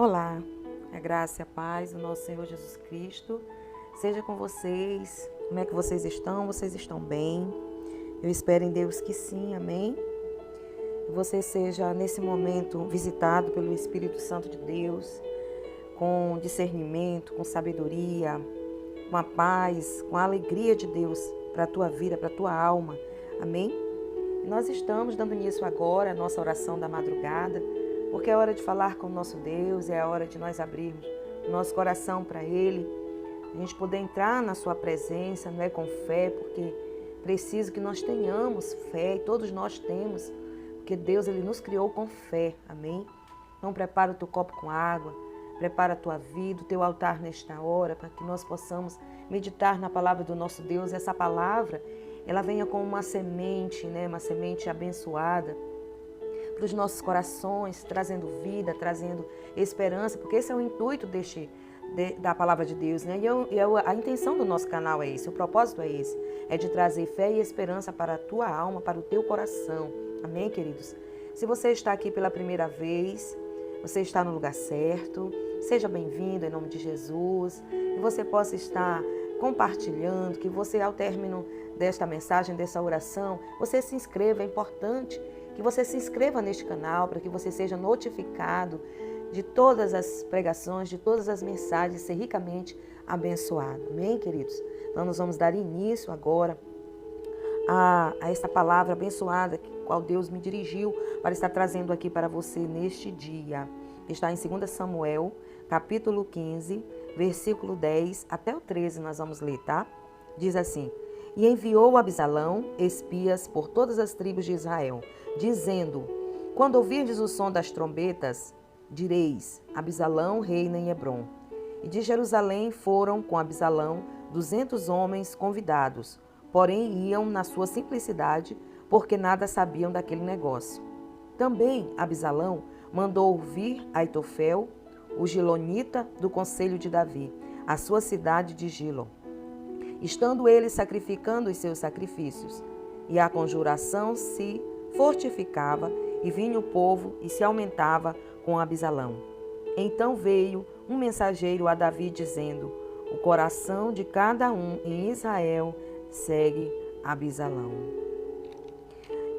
Olá, a graça e a paz do nosso Senhor Jesus Cristo seja com vocês. Como é que vocês estão? Vocês estão bem? Eu espero em Deus que sim, amém? Que você seja nesse momento visitado pelo Espírito Santo de Deus, com discernimento, com sabedoria, com a paz, com a alegria de Deus para a tua vida, para a tua alma, amém? E nós estamos dando início agora à nossa oração da madrugada, porque é hora de falar com o nosso Deus, é a hora de nós abrirmos o nosso coração para Ele, a gente poder entrar na Sua presença, não é, com fé, porque preciso que nós tenhamos fé, e todos nós temos, porque Deus Ele nos criou com fé, amém? Então prepara o teu copo com água, prepara a tua vida, o teu altar nesta hora, para que nós possamos meditar na palavra do nosso Deus. Essa palavra, ela venha como uma semente, né? Uma semente abençoada para os nossos corações, trazendo vida, trazendo esperança, porque esse é o intuito da palavra de Deus, né? A intenção do nosso canal é esse, o propósito é esse, é de trazer fé e esperança para a tua alma, para o teu coração. Amém, queridos? Se você está aqui pela primeira vez, você está no lugar certo, seja bem-vindo em nome de Jesus, que você possa estar compartilhando, que você, ao término desta mensagem, dessa oração, você se inscreva, é importante que você se inscreva neste canal para que você seja notificado de todas as pregações, de todas as mensagens, ser ricamente abençoado. Amém, queridos? Então, nós vamos dar início agora a esta palavra abençoada, qual Deus me dirigiu para estar trazendo aqui para você neste dia. Está em 2 Samuel, capítulo 15, versículo 10 até o 13, nós vamos ler, tá? Diz assim: E enviou Abisalão espias por todas as tribos de Israel, dizendo: Quando ouvirdes o som das trombetas, direis: Abisalão reina em Hebrom. E de Jerusalém foram com Abisalão 200 homens convidados, porém iam na sua simplicidade, porque nada sabiam daquele negócio. Também Abisalão mandou vir Aitofel, o gilonita do conselho de Davi, à sua cidade de Gilo, estando ele sacrificando os seus sacrifícios. E a conjuração se fortificava, e vinha o povo e se aumentava com Abisalão. Então veio um mensageiro a Davi, dizendo: O coração de cada um em Israel segue Abisalão.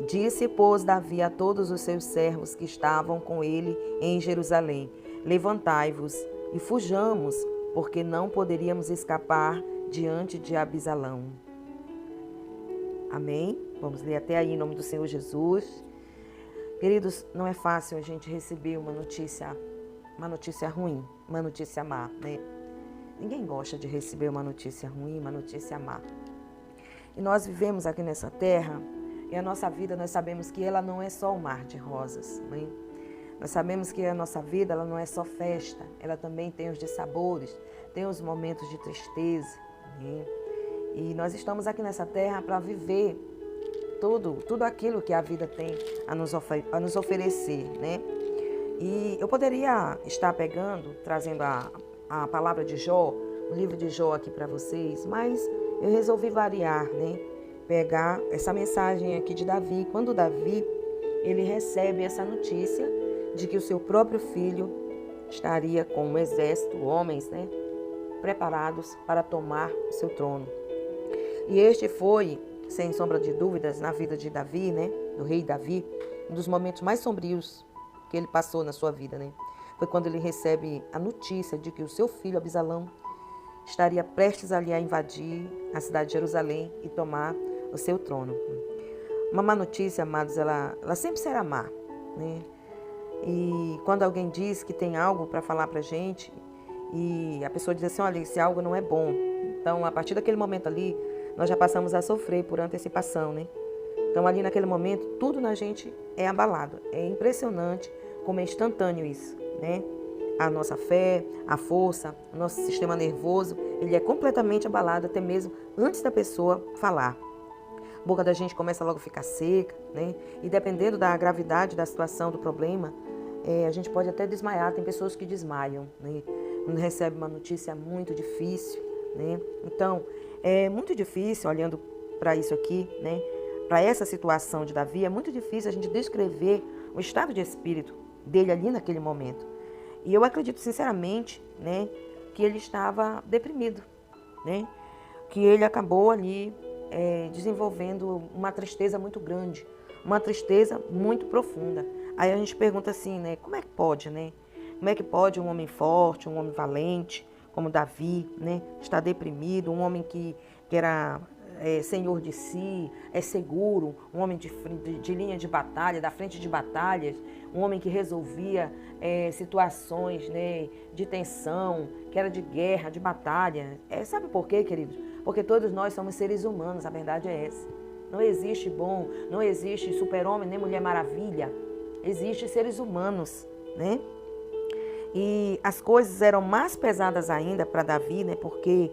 Disse, pois, Davi a todos os seus servos que estavam com ele em Jerusalém: Levantai-vos e fujamos, porque não poderíamos escapar diante de Abisalão. Amém? Vamos ler até aí em nome do Senhor Jesus. Queridos, não é fácil a gente receber uma notícia ruim, uma notícia má, né? Ninguém gosta de receber uma notícia ruim, uma notícia má. E nós vivemos aqui nessa terra, e a nossa vida, nós sabemos que ela não é só um mar de rosas, né? Nós sabemos que a nossa vida, ela não é só festa, ela também tem os dissabores, tem os momentos de tristeza, né? E nós estamos aqui nessa terra para viver tudo aquilo que a vida tem a nos oferecer, né? E eu poderia estar trazendo a palavra de Jó, o livro de Jó aqui para vocês, mas eu resolvi variar, né? Pegar essa mensagem aqui de Davi. Quando Davi, ele recebe essa notícia de que o seu próprio filho estaria com um exército, homens, né? Preparados para tomar o seu trono. E este foi, sem sombra de dúvidas, na vida de Davi, né, do rei Davi, um dos momentos mais sombrios que ele passou na sua vida, né? Foi quando ele recebe a notícia de que o seu filho Abisalão estaria prestes ali a invadir a cidade de Jerusalém e tomar o seu trono. Uma má notícia, amados, ela sempre será má, né? E quando alguém diz que tem algo para falar para a gente e a pessoa diz assim: olha, esse algo não é bom. Então, a partir daquele momento ali, nós já passamos a sofrer por antecipação, né? Então, ali naquele momento, tudo na gente é abalado. É impressionante como é instantâneo isso, né? A nossa fé, a força, o nosso sistema nervoso, ele é completamente abalado até mesmo antes da pessoa falar. A boca da gente começa logo a ficar seca, né? E dependendo da gravidade da situação, do problema, a gente pode até desmaiar. Tem pessoas que desmaiam, né? Quando recebe uma notícia muito difícil, né? Então, é muito difícil, olhando para isso aqui, né? Para essa situação de Davi, é muito difícil a gente descrever o estado de espírito dele ali naquele momento. E eu acredito sinceramente, né, que ele estava deprimido, né? Que ele acabou ali desenvolvendo uma tristeza muito grande, uma tristeza muito profunda. Aí a gente pergunta assim, né, como é que pode, né? Como é que pode um homem forte, um homem valente, como Davi, né, estar deprimido, um homem que era senhor de si, seguro, um homem de linha de batalha, da frente de batalhas, um homem que resolvia situações, né, de tensão, que era de guerra, de batalha. Sabe por quê, queridos? Porque todos nós somos seres humanos, a verdade é essa. Não existe bom, não existe super-homem nem mulher maravilha. Existem seres humanos, né? E as coisas eram mais pesadas ainda para Davi, né? Porque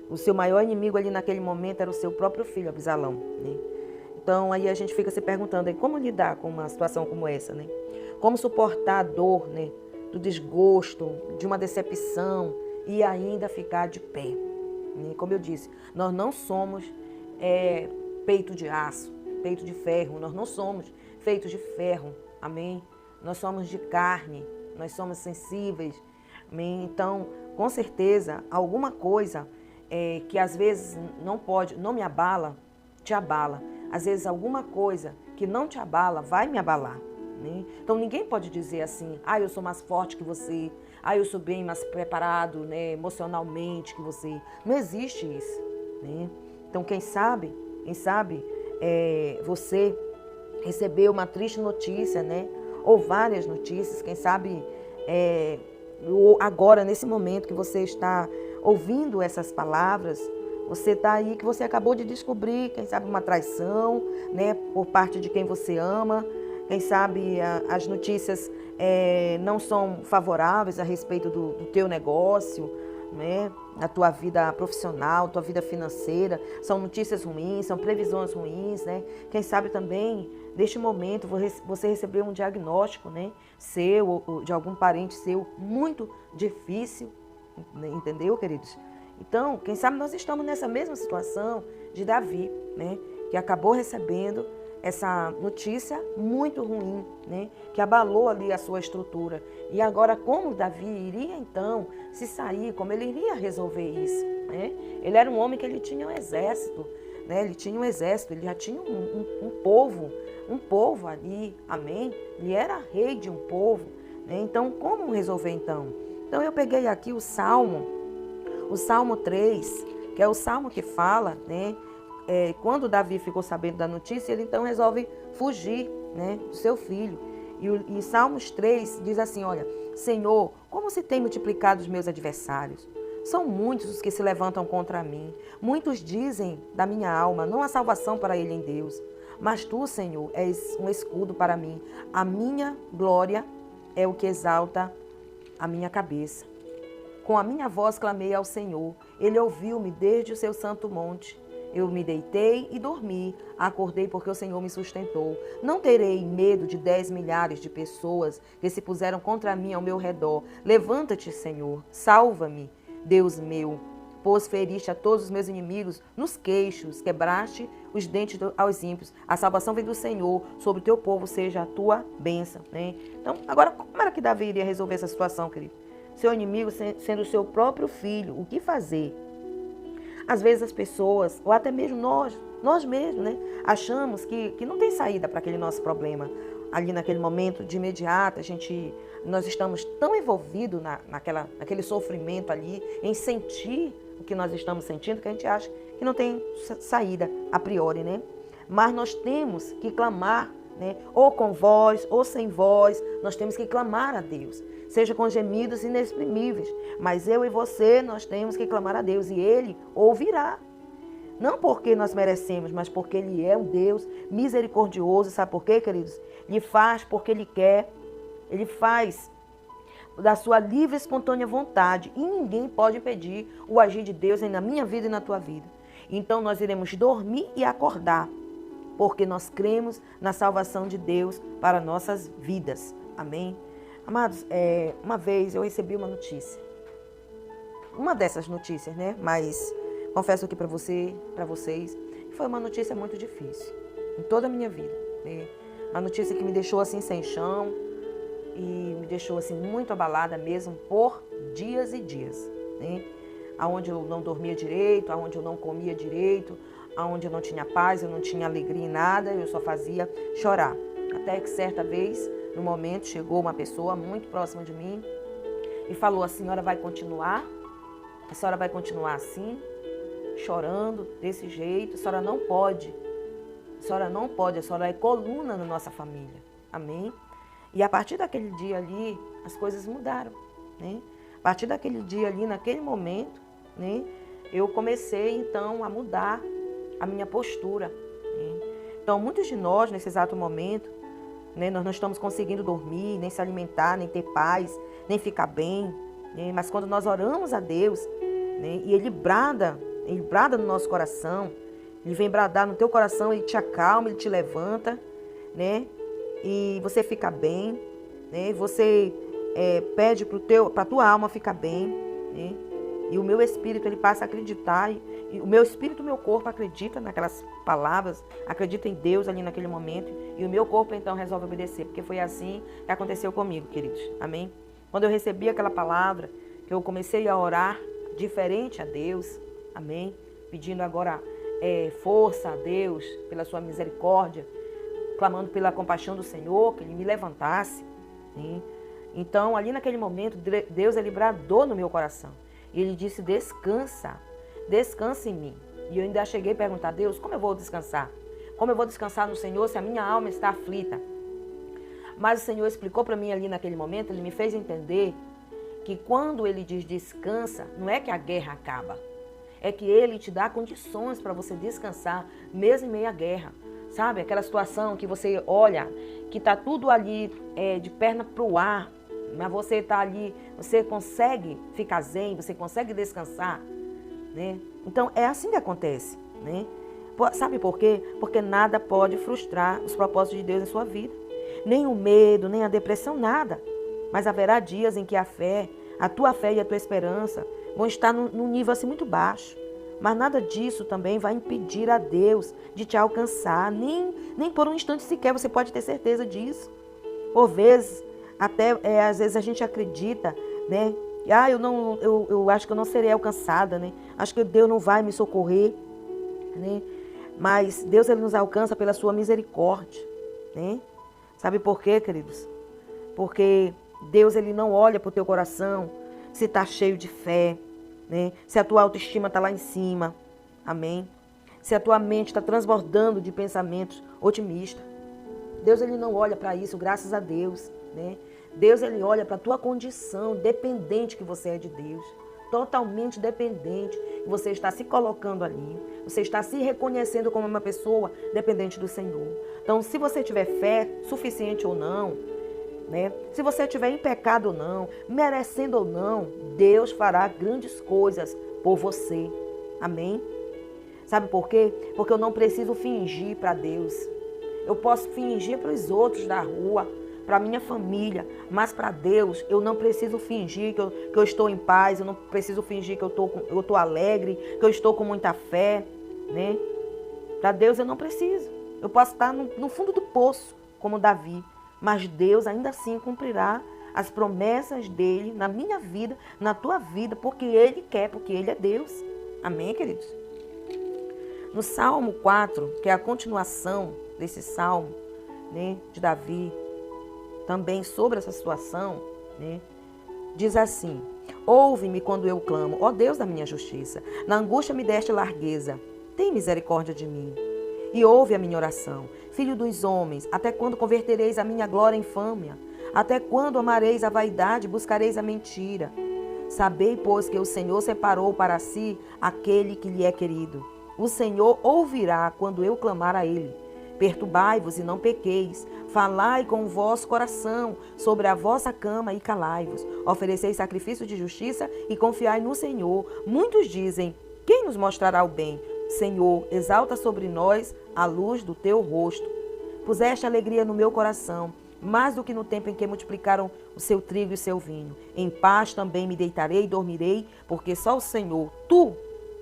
o seu maior inimigo ali naquele momento era o seu próprio filho, Absalão, né? Então aí a gente fica se perguntando aí, como lidar com uma situação como essa, né? Como suportar a dor, né? Do desgosto, de uma decepção e ainda ficar de pé. Né? Como eu disse, nós não somos peito de aço, peito de ferro, nós não somos feitos de ferro, amém? Nós somos de carne, nós somos sensíveis, amém? Então, com certeza, alguma coisa que às vezes não me abala, te abala. Às vezes alguma coisa que não te abala vai me abalar. Né? Então ninguém pode dizer assim, eu sou mais forte que você, eu sou bem mais preparado, né, emocionalmente que você. Não existe isso. Né? Então quem sabe você recebeu uma triste notícia, né? Ou várias notícias, quem sabe agora, nesse momento que você está ouvindo essas palavras, você está aí que você acabou de descobrir, quem sabe uma traição, né, por parte de quem você ama, quem sabe as notícias não são favoráveis a respeito do teu negócio, né, da tua vida profissional, tua vida financeira, são notícias ruins, são previsões ruins, né? Quem sabe também, neste momento, você recebeu um diagnóstico, né, seu ou de algum parente seu, muito difícil, entendeu, queridos? Então, quem sabe nós estamos nessa mesma situação de Davi, né, que acabou recebendo essa notícia muito ruim, né, que abalou ali a sua estrutura. E agora, como Davi iria então se sair, como ele iria resolver isso? Né? Ele era um homem que ele tinha um exército, né? Ele tinha um exército, ele já tinha um povo ali, amém? Ele era rei de um povo, né? Então, como resolver então? Então, eu peguei aqui o Salmo 3, que é o Salmo que fala, né? Quando Davi ficou sabendo da notícia, ele então resolve fugir, né, do seu filho. E Salmos 3 diz assim, olha, Senhor, como se tem multiplicado os meus adversários? São muitos os que se levantam contra mim. Muitos dizem da minha alma, não há salvação para ele em Deus. Mas tu, Senhor, és um escudo para mim. A minha glória é o que exalta a minha cabeça. Com a minha voz clamei ao Senhor. Ele ouviu-me desde o seu santo monte. Eu me deitei e dormi, acordei porque o Senhor me sustentou. Não terei medo de 10 milhares de pessoas que se puseram contra mim ao meu redor. Levanta-te, Senhor, salva-me, Deus meu, pois feriste a todos os meus inimigos nos queixos, quebraste os dentes aos ímpios. A salvação vem do Senhor, sobre o teu povo seja a tua bênção. Né? Então, agora, como era que Davi iria resolver essa situação, querido? Seu inimigo sendo o seu próprio filho, o que fazer? Às vezes as pessoas, ou até mesmo nós mesmos, né, achamos que não tem saída para aquele nosso problema. Ali naquele momento, de imediato, nós estamos tão envolvidos naquele sofrimento ali, em sentir o que nós estamos sentindo, que a gente acha que não tem saída a priori, né? Mas nós temos que clamar, né, ou com voz, ou sem voz, nós temos que clamar a Deus. Seja com gemidos inexprimíveis. Mas eu e você, nós temos que clamar a Deus e Ele ouvirá. Não porque nós merecemos, mas porque Ele é um Deus misericordioso. Sabe por quê, queridos? Ele faz porque Ele quer. Ele faz da sua livre e espontânea vontade. E ninguém pode impedir o agir de Deus na minha vida e na tua vida. Então nós iremos dormir e acordar, porque nós cremos na salvação de Deus para nossas vidas. Amém? Amados, uma vez eu recebi uma notícia. Uma dessas notícias, né? Mas confesso aqui para vocês, que foi uma notícia muito difícil em toda a minha vida. Né? Uma notícia que me deixou assim sem chão e me deixou assim muito abalada mesmo por dias e dias, né? Aonde eu não dormia direito, aonde eu não comia direito, aonde eu não tinha paz, eu não tinha alegria em nada, eu só fazia chorar. Até que certa vez, no momento, chegou uma pessoa muito próxima de mim e falou: a senhora vai continuar? A senhora vai continuar assim, chorando desse jeito? A senhora não pode. A senhora não pode, a senhora é coluna na nossa família. Amém? E a partir daquele dia ali, as coisas mudaram, né? A partir daquele dia ali, naquele momento, né, eu comecei então a mudar a minha postura, né? Então, muitos de nós, nesse exato momento, né, nós não estamos conseguindo dormir, nem se alimentar, nem ter paz, nem ficar bem, né? Mas quando nós oramos a Deus, né, e Ele brada no nosso coração, Ele vem bradar no teu coração, Ele te acalma, Ele te levanta, né? E você fica bem, né? Você pede para a tua alma ficar bem, né? E o meu espírito, ele passa a acreditar, e o meu espírito e o meu corpo acredita naquelas palavras, acredita em Deus ali naquele momento, e o meu corpo então resolve obedecer, porque foi assim que aconteceu comigo, queridos. Amém? Quando eu recebi aquela palavra, que eu comecei a orar diferente a Deus, amém? Pedindo agora força a Deus pela sua misericórdia, clamando pela compaixão do Senhor, que Ele me levantasse, né? Então, ali naquele momento, Deus, Ele bradou no meu coração. E Ele disse: descansa, descansa em mim. E eu ainda cheguei a perguntar: Deus, como eu vou descansar? Como eu vou descansar no Senhor se a minha alma está aflita? Mas o Senhor explicou para mim ali naquele momento, Ele me fez entender que quando Ele diz descansa, não é que a guerra acaba. É que Ele te dá condições para você descansar, mesmo em meio à guerra. Sabe, aquela situação que você olha, que está tudo ali de perna para o ar, mas você está ali, você consegue ficar zen, você consegue descansar, né? Então, é assim que acontece, né? Sabe por quê? Porque nada pode frustrar os propósitos de Deus em sua vida. Nem o medo, nem a depressão, nada. Mas haverá dias em que a fé, a tua fé e a tua esperança vão estar num nível assim muito baixo. Mas nada disso também vai impedir a Deus de te alcançar. Nem por um instante sequer, você pode ter certeza disso. Por vezes, até às vezes a gente acredita, né? Eu acho que eu não serei alcançada, né? Acho que Deus não vai me socorrer, né? Mas Deus, Ele nos alcança pela sua misericórdia, né? Sabe por quê, queridos? Porque Deus, Ele não olha para o teu coração se está cheio de fé, né? Se a tua autoestima está lá em cima, amém? Se a tua mente está transbordando de pensamentos otimistas. Deus, Ele não olha para isso, graças a Deus, né? Deus, Ele olha para a tua condição dependente que você é de Deus. Totalmente dependente. Você está se colocando ali. Você está se reconhecendo como uma pessoa dependente do Senhor. Então, se você tiver fé suficiente ou não, né? Se você estiver em pecado ou não, merecendo ou não, Deus fará grandes coisas por você. Amém? Sabe por quê? Porque eu não preciso fingir para Deus. Eu posso fingir para os outros da rua, para minha família, mas para Deus eu não preciso fingir que eu estou em paz, eu não preciso fingir que eu estou alegre, que eu estou com muita fé, né? Para Deus eu não preciso. Eu posso estar no fundo do poço, como Davi, mas Deus ainda assim cumprirá as promessas dele na minha vida, na tua vida, porque Ele quer, porque Ele é Deus. Amém, queridos? No Salmo 4, que é a continuação desse Salmo, né, de Davi, também sobre essa situação, né, diz assim: ouve-me quando eu clamo, ó Deus da minha justiça, na angústia me deste largueza, tem misericórdia de mim. E ouve a minha oração. Filho dos homens, até quando convertereis a minha glória em infâmia? Até quando amareis a vaidade e buscareis a mentira? Sabei, pois, que o Senhor separou para si aquele que lhe é querido. O Senhor ouvirá quando eu clamar a Ele. Perturbai-vos e não pequeis. Falai com o vosso coração sobre a vossa cama e calai-vos. Ofereceis sacrifício de justiça e confiai no Senhor. Muitos dizem: quem nos mostrará o bem? Senhor, exalta sobre nós a luz do teu rosto. Puseste alegria no meu coração, mais do que no tempo em que multiplicaram o seu trigo e o seu vinho. Em paz também me deitarei e dormirei, porque só o Senhor, tu,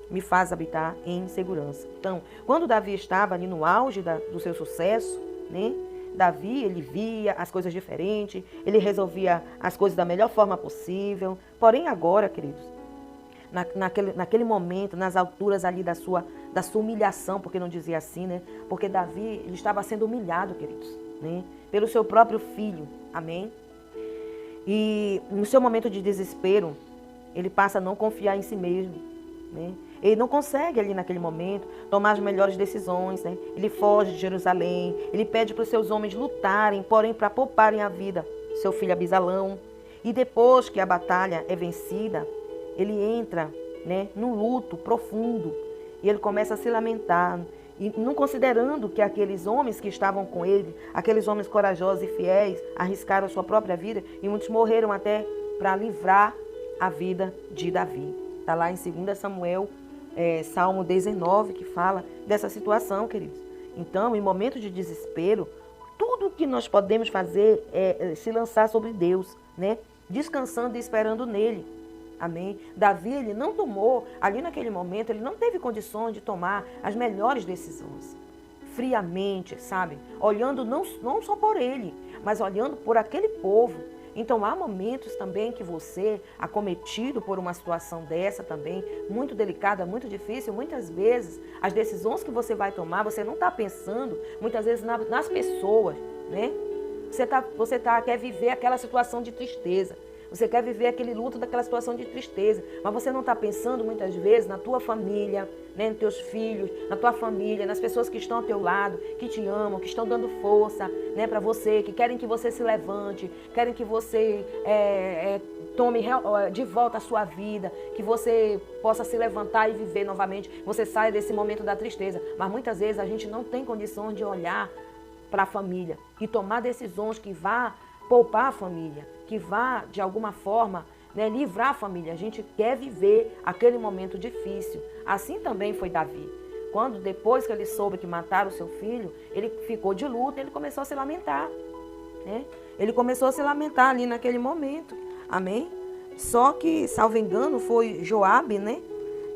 me faz habitar em segurança. Então, quando Davi estava ali no auge do seu sucesso, né, Davi, ele via as coisas diferentes, ele resolvia as coisas da melhor forma possível. Porém agora, queridos, naquele momento, nas alturas ali da sua humilhação, porque não dizia assim, né? Porque Davi, ele estava sendo humilhado, queridos, né? Pelo seu próprio filho, amém? E no seu momento de desespero, ele passa a não confiar em si mesmo, né? Ele não consegue ali naquele momento tomar as melhores decisões, né? Ele foge de Jerusalém, ele pede para os seus homens lutarem, porém para pouparem a vida do seu filho Abisalão. E depois que a batalha é vencida, ele entra, né, num luto profundo e ele começa a se lamentar, e não considerando que aqueles homens que estavam com ele, aqueles homens corajosos e fiéis, arriscaram a sua própria vida e muitos morreram até para livrar a vida de Davi. Está lá em 2 Samuel, Salmo 19, que fala dessa situação, queridos. Então, em momento de desespero, tudo que nós podemos fazer é se lançar sobre Deus, né? Descansando e esperando nele. Amém? Davi, ele não tomou, ali naquele momento, ele não teve condições de tomar as melhores decisões. Friamente, sabe? Olhando não só por ele, mas olhando por aquele povo. Então, há momentos também que você, acometido por uma situação dessa também, muito delicada, muito difícil, muitas vezes, as decisões que você vai tomar, você não está pensando, muitas vezes, nas pessoas, né? Você quer viver aquela situação de tristeza. Você quer viver aquele luto daquela situação de tristeza, mas você não está pensando muitas vezes na tua família, né, nos teus filhos, na tua família, nas pessoas que estão ao teu lado, que te amam, que estão dando força, né, para você, que querem que você se levante, querem que você tome de volta a sua vida, que você possa se levantar e viver novamente, você saia desse momento da tristeza. Mas muitas vezes a gente não tem condições de olhar para a família e tomar decisões que vá poupar a família, que vá, de alguma forma, né, livrar a família. A gente quer viver aquele momento difícil. Assim também foi Davi. Quando, depois que ele soube que mataram o seu filho, ele ficou de luto, ele começou a se lamentar, né? Ele começou a se lamentar ali naquele momento. Amém? Só que, salvo engano, foi Joabe, né?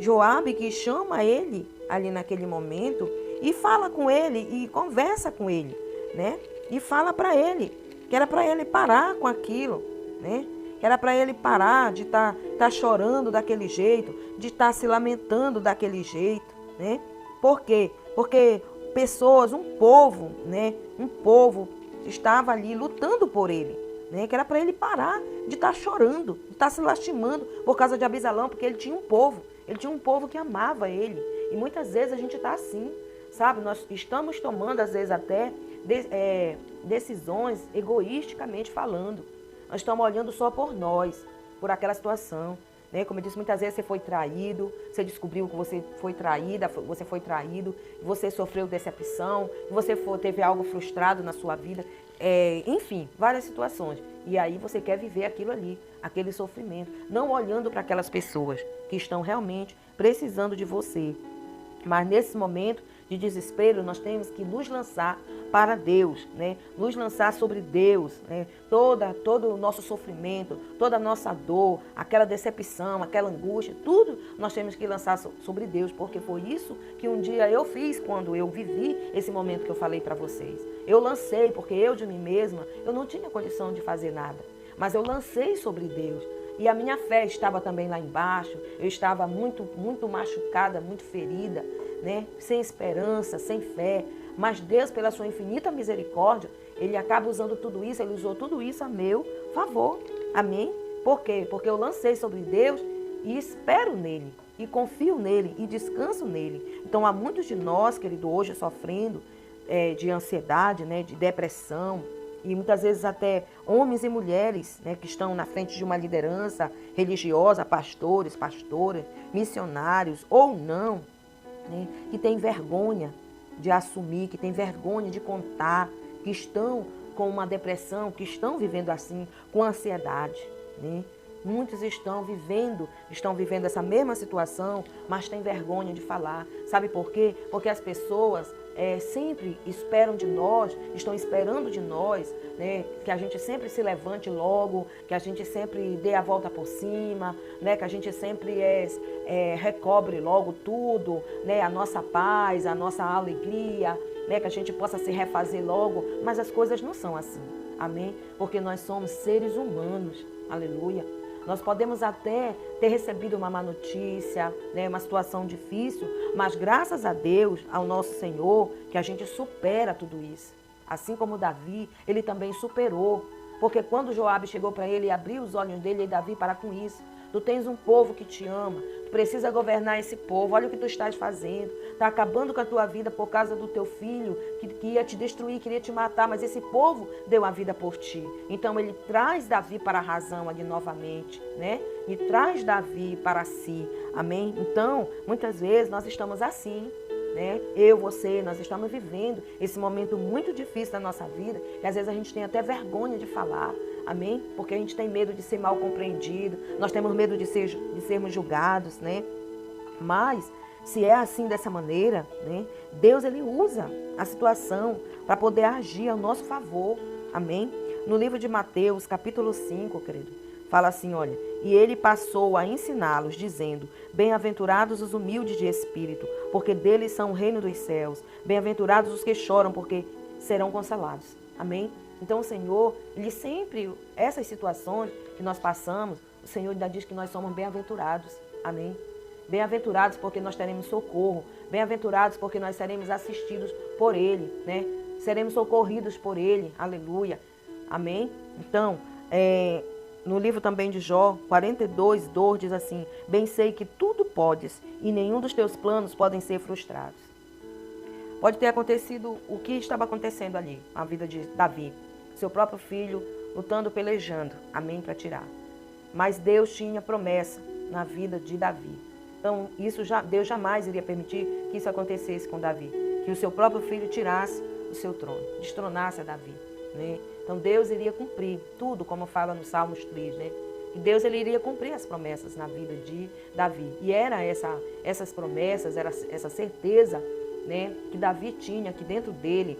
Joabe que chama ele ali naquele momento e fala com ele e conversa com ele, né? E fala para ele que era para ele parar com aquilo, né? Que era para ele parar de estar chorando daquele jeito, de estar se lamentando daquele jeito, né? Por quê? Porque pessoas, um povo, né? Um povo estava ali lutando por ele, né? Que era para ele parar de estar chorando, de estar se lastimando por causa de Abisalão, porque ele tinha um povo que amava ele. E muitas vezes a gente está assim, sabe? Nós estamos tomando, às vezes, até decisões egoisticamente falando. Nós estamos olhando só por nós, por aquela situação, né? Como eu disse, muitas vezes você foi traído, você descobriu que você foi traída, você foi traído, você sofreu decepção, você teve algo frustrado na sua vida, enfim, várias situações. E aí você quer viver aquilo ali, aquele sofrimento, não olhando para aquelas pessoas que estão realmente precisando de você. Mas nesse momento de desespero, nós temos que nos lançar para Deus, né? Nos lançar sobre Deus, né? Todo o nosso sofrimento, toda a nossa dor, aquela decepção, aquela angústia, tudo nós temos que lançar sobre Deus, porque foi isso que um dia eu fiz quando eu vivi esse momento que eu falei para vocês. Eu lancei, porque eu de mim mesma, eu não tinha condição de fazer nada, mas eu lancei sobre Deus. E a minha fé estava também lá embaixo, eu estava muito, muito machucada, muito ferida, né? Sem esperança, sem fé. Mas Deus, pela sua infinita misericórdia, Ele acaba usando tudo isso, Ele usou tudo isso a meu favor. Amém? Por quê? Porque eu lancei sobre Deus e espero nele, e confio nele, e descanso nele. Então, há muitos de nós, querido, hoje sofrendo de ansiedade, né? De depressão, e muitas vezes até homens e mulheres, né, que estão na frente de uma liderança religiosa, pastores, pastoras, missionários ou não, né, que tem vergonha de assumir, que tem vergonha de contar, que estão com uma depressão, que estão vivendo assim, com ansiedade, né? Muitos estão vivendo essa mesma situação, mas têm vergonha de falar. Sabe por quê? Porque as pessoas sempre esperam de nós, estão esperando de nós, né, que a gente sempre se levante logo, que a gente sempre dê a volta por cima, né, que a gente sempre recobre logo tudo, né? A nossa paz, a nossa alegria, né? Que a gente possa se refazer logo, mas as coisas não são assim, amém? Porque nós somos seres humanos, aleluia. Nós podemos até ter recebido uma má notícia, né, uma situação difícil, mas graças a Deus, ao nosso Senhor, que a gente supera tudo isso. Assim como Davi, ele também superou. Porque quando Joabe chegou para ele e abriu os olhos dele, e Davi, para com isso. Tu tens um povo que te ama, tu precisa governar esse povo, olha o que tu estás fazendo. Está acabando com a tua vida por causa do teu filho, que ia te destruir, queria te matar, mas esse povo deu a vida por ti. Então ele traz Davi para a razão ali novamente, né? E traz Davi para si, amém? Então, muitas vezes nós estamos assim, né? Eu, você, nós estamos vivendo esse momento muito difícil da nossa vida, que às vezes a gente tem até vergonha de falar, amém? Porque a gente tem medo de ser mal compreendido, nós temos medo de sermos julgados, né? Mas, se é assim dessa maneira, né? Deus, ele usa a situação para poder agir ao nosso favor, amém? No livro de Mateus, capítulo 5, querido, fala assim, olha, e ele passou a ensiná-los, dizendo, bem-aventurados os humildes de espírito, porque deles são o reino dos céus. Bem-aventurados os que choram, porque serão consolados. Amém? Então o Senhor, ele sempre, essas situações que nós passamos, o Senhor ainda diz que nós somos bem-aventurados. Amém? Bem-aventurados porque nós teremos socorro. Bem-aventurados porque nós seremos assistidos por Ele, né? Seremos socorridos por Ele. Aleluia. Amém? Então, no livro também de Jó, 42:2 diz assim, bem sei que tudo podes e nenhum dos teus planos podem ser frustrados. Pode ter acontecido o que estava acontecendo ali, a vida de Davi. Seu próprio filho lutando, pelejando, amém, para tirar. Mas Deus tinha promessa na vida de Davi. Então, Deus jamais iria permitir que isso acontecesse com Davi. Que o seu próprio filho tirasse o seu trono, destronasse a Davi, né? Então Deus iria cumprir tudo, como fala no Salmos 3, né? E Deus, ele iria cumprir as promessas na vida de Davi. E era essas promessas, era essa certeza, né, que Davi tinha aqui dentro dele,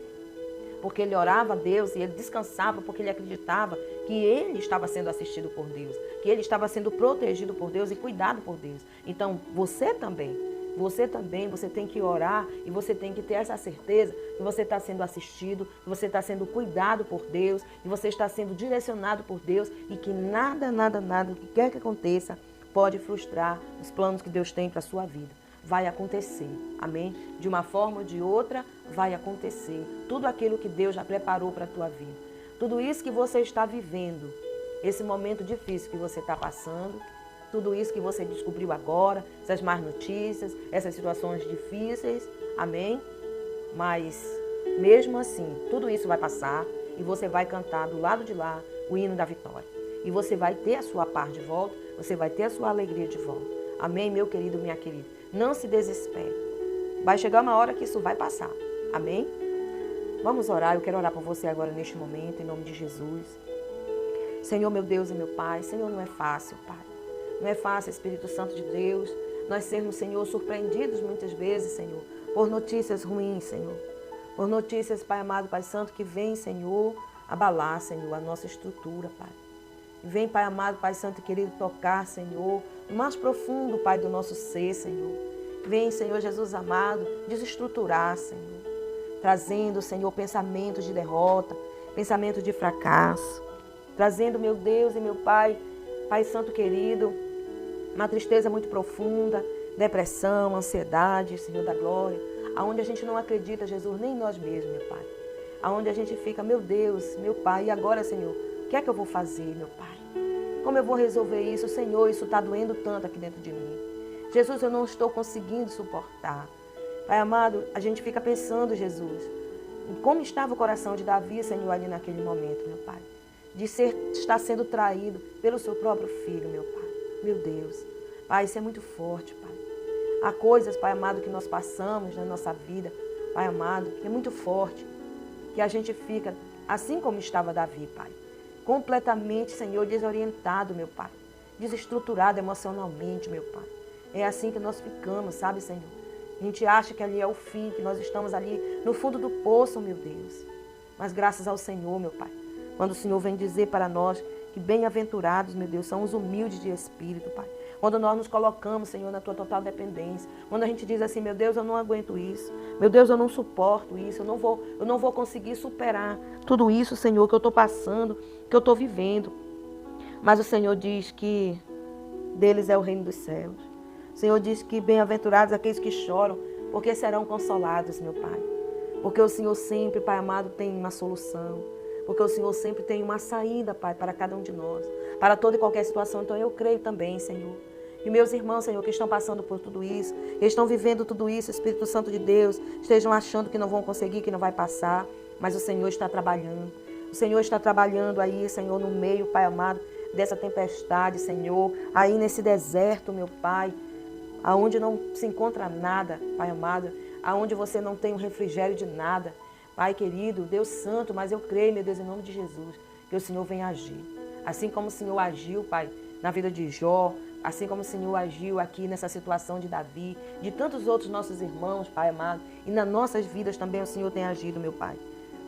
porque ele orava a Deus e ele descansava porque ele acreditava que ele estava sendo assistido por Deus, que ele estava sendo protegido por Deus e cuidado por Deus. Então você também, você tem que orar e você tem que ter essa certeza que você está sendo assistido, que você está sendo cuidado por Deus, que você está sendo direcionado por Deus e que nada, o que quer que aconteça, pode frustrar os planos que Deus tem para a sua vida. Vai acontecer, amém? De uma forma ou de outra, vai acontecer. Tudo aquilo que Deus já preparou para a tua vida. Tudo isso que você está vivendo, esse momento difícil que você está passando, tudo isso que você descobriu agora, essas más notícias, essas situações difíceis, amém? Mas, mesmo assim, tudo isso vai passar e você vai cantar do lado de lá o hino da vitória. E você vai ter a sua paz de volta, você vai ter a sua alegria de volta. Amém, meu querido, minha querida? Não se desespere. Vai chegar uma hora que isso vai passar. Amém? Vamos orar. Eu quero orar por você agora neste momento, em nome de Jesus. Senhor, meu Deus e meu Pai. Senhor, não é fácil, Pai. Não é fácil, Espírito Santo de Deus, nós sermos, Senhor, surpreendidos muitas vezes, Senhor, por notícias ruins, Senhor. Por notícias, Pai amado, Pai Santo, que vem, Senhor, abalar, Senhor, a nossa estrutura, Pai. Vem, Pai amado, Pai Santo e querido, tocar, Senhor, no mais profundo, Pai, do nosso ser, Senhor. Vem, Senhor Jesus amado, desestruturar, Senhor. Trazendo, Senhor, pensamentos de derrota, pensamento de fracasso. Trazendo, meu Deus e meu Pai, Pai Santo querido, uma tristeza muito profunda, depressão, ansiedade, Senhor da glória. Aonde a gente não acredita, Jesus, nem nós mesmos, meu Pai. Aonde a gente fica, meu Deus, meu Pai, e agora, Senhor, o que é que eu vou fazer, meu Pai? Como eu vou resolver isso? Senhor, isso está doendo tanto aqui dentro de mim. Jesus, eu não estou conseguindo suportar. Pai amado, a gente fica pensando, Jesus, em como estava o coração de Davi, Senhor, ali naquele momento, meu Pai. De estar sendo traído pelo seu próprio filho, meu Pai. Meu Deus. Pai, isso é muito forte, Pai. Há coisas, Pai amado, que nós passamos na nossa vida, Pai amado, que é muito forte. Que a gente fica, assim como estava Davi, Pai. Completamente, Senhor, desorientado, meu Pai. Desestruturado emocionalmente, meu Pai. É assim que nós ficamos, sabe, Senhor? A gente acha que ali é o fim, que nós estamos ali no fundo do poço, meu Deus. Mas graças ao Senhor, meu Pai. Quando o Senhor vem dizer para nós que bem-aventurados, meu Deus, são os humildes de espírito, Pai. Quando nós nos colocamos, Senhor, na tua total dependência. Quando a gente diz assim, meu Deus, eu não aguento isso. Meu Deus, eu não suporto isso. Eu não vou conseguir superar tudo isso, Senhor, que eu estou passando, que eu estou vivendo. Mas o Senhor diz que deles é o reino dos céus. O Senhor diz que bem-aventurados aqueles que choram, porque serão consolados, meu Pai. Porque o Senhor sempre, Pai amado, tem uma solução. Porque o Senhor sempre tem uma saída, Pai, para cada um de nós. Para toda e qualquer situação. Então eu creio também, Senhor. E meus irmãos, Senhor, que estão passando por tudo isso, que estão vivendo tudo isso, Espírito Santo de Deus, estejam achando que não vão conseguir, que não vai passar. Mas o Senhor está trabalhando. O Senhor está trabalhando aí, Senhor, no meio, Pai amado, dessa tempestade, Senhor. Aí nesse deserto, meu Pai, aonde não se encontra nada, Pai amado, aonde você não tem um refrigério de nada. Pai querido, Deus santo, mas eu creio, meu Deus, em nome de Jesus, que o Senhor venha agir. Assim como o Senhor agiu, Pai, na vida de Jó, assim como o Senhor agiu aqui nessa situação de Davi, de tantos outros nossos irmãos, Pai amado, e nas nossas vidas também o Senhor tem agido, meu Pai.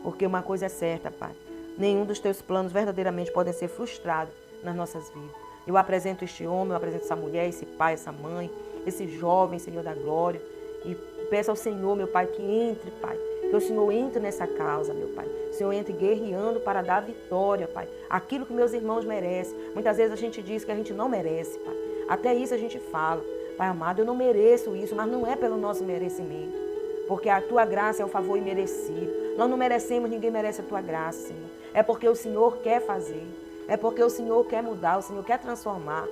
Porque uma coisa é certa, Pai, nenhum dos teus planos verdadeiramente podem ser frustrados nas nossas vidas. Eu apresento este homem, eu apresento essa mulher, esse pai, essa mãe, esse jovem, Senhor da glória, e peço ao Senhor, meu Pai, que entre, Pai, que o Senhor entre nessa causa, meu Pai. O Senhor entre guerreando para dar vitória, Pai. Aquilo que meus irmãos merecem. Muitas vezes a gente diz que a gente não merece, Pai. Até isso a gente fala. Pai amado, eu não mereço isso, mas não é pelo nosso merecimento. Porque a tua graça é o favor imerecido. Nós não merecemos, ninguém merece a tua graça, Senhor. É porque o Senhor quer fazer. É porque o Senhor quer mudar, o Senhor quer transformar.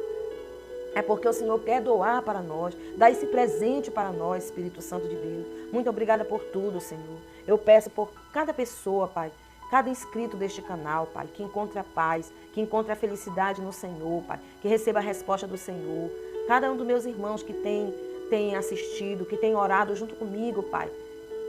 É porque o Senhor quer doar para nós, dar esse presente para nós, Espírito Santo de Deus. Muito obrigada por tudo, Senhor. Eu peço por cada pessoa, Pai, cada inscrito deste canal, Pai, que encontre a paz, que encontre a felicidade no Senhor, Pai, que receba a resposta do Senhor. Cada um dos meus irmãos que tem assistido, que tem orado junto comigo, Pai,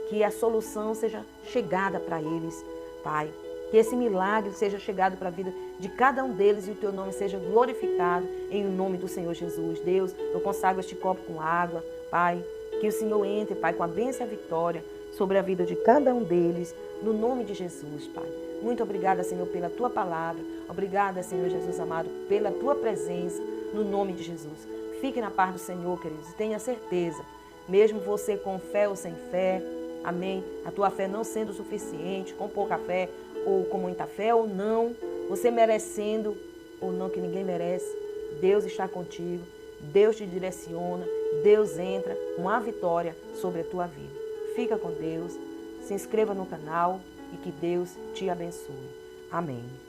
que a solução seja chegada para eles, Pai. Que esse milagre seja chegado para a vida de cada um deles e o teu nome seja glorificado em nome do Senhor Jesus. Deus, eu consagro este copo com água, Pai. Que o Senhor entre, Pai, com a bênção e a vitória sobre a vida de cada um deles, no nome de Jesus, Pai. Muito obrigada, Senhor, pela tua palavra. Obrigada, Senhor Jesus amado, pela tua presença, no nome de Jesus. Fique na paz do Senhor, queridos, e tenha certeza, mesmo você com fé ou sem fé, amém, a tua fé não sendo suficiente, com pouca fé, ou com muita fé ou não, você merecendo ou não, que ninguém merece, Deus está contigo, Deus te direciona, Deus entra com a vitória sobre a tua vida. Fica com Deus, se inscreva no canal e que Deus te abençoe. Amém.